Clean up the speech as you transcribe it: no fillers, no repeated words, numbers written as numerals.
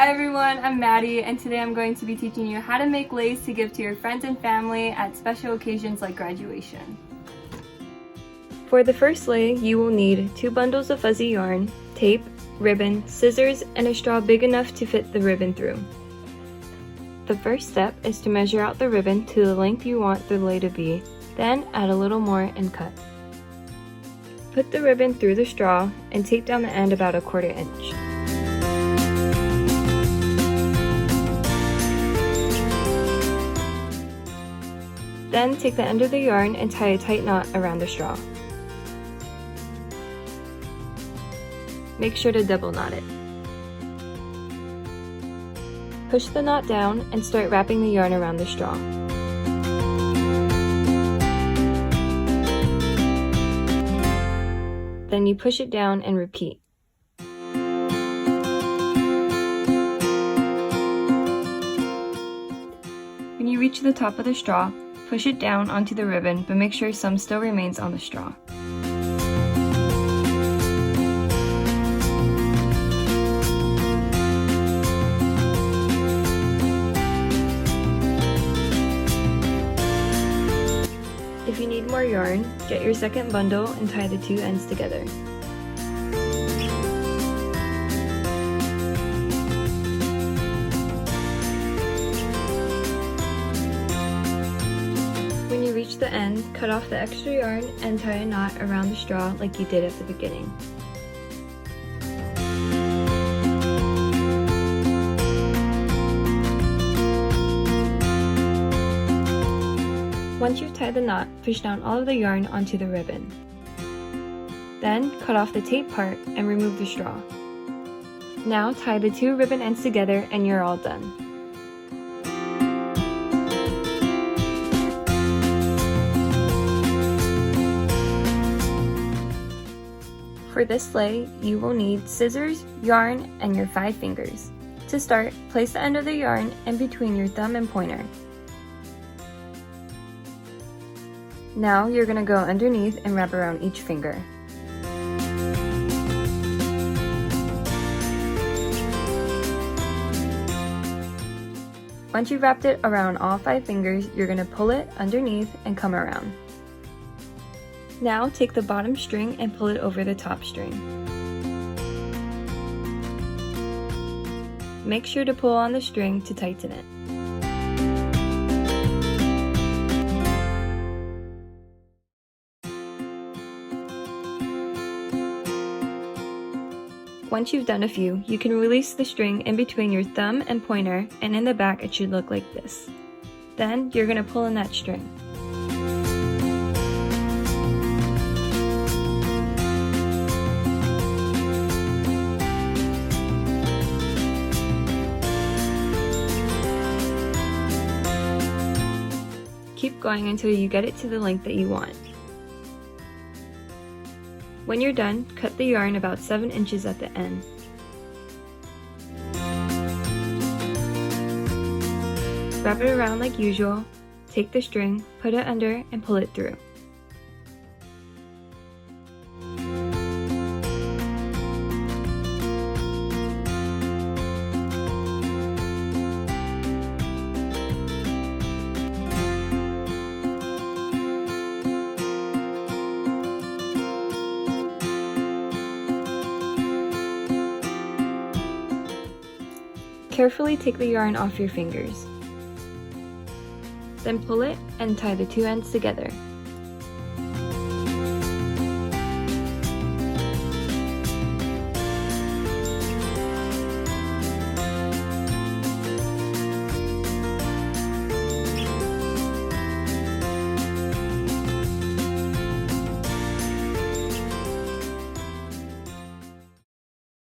Hi everyone, I'm Maddie, and today I'm going to be teaching you how to make lace to give to your friends and family at special occasions like graduation. For the first lei, you will need 2 bundles of fuzzy yarn, tape, ribbon, scissors, and a straw big enough to fit the ribbon through. The first step is to measure out the ribbon to the length you want the lei to be, then add a little more and cut. Put the ribbon through the straw and tape down the end about 1/4 inch. Then take the end of the yarn and tie a tight knot around the straw. Make sure to double knot it. Push the knot down and start wrapping the yarn around the straw. Then you push it down and repeat. When you reach the top of the straw, push it down onto the ribbon, but make sure some still remains on the straw. If you need more yarn, get your second bundle and tie the 2 ends together. When you reach the end, cut off the extra yarn and tie a knot around the straw like you did at the beginning. Once you've tied the knot, push down all of the yarn onto the ribbon. Then, cut off the tape part and remove the straw. Now tie the 2 ribbon ends together and you're all done. For this lei, you will need scissors, yarn, and your 5 fingers. To start, place the end of the yarn in between your thumb and pointer. Now you're going to go underneath and wrap around each finger. Once you've wrapped it around all 5 fingers, you're going to pull it underneath and come around. Now take the bottom string and pull it over the top string. Make sure to pull on the string to tighten it. Once you've done a few, you can release the string in between your thumb and pointer, and in the back it should look like this. Then you're going to pull in that string. Keep going until you get it to the length that you want. When you're done, cut the yarn about 7 inches at the end. Wrap it around like usual, take the string, put it under, and pull it through. Carefully take the yarn off your fingers. Then pull it and tie the 2 ends together.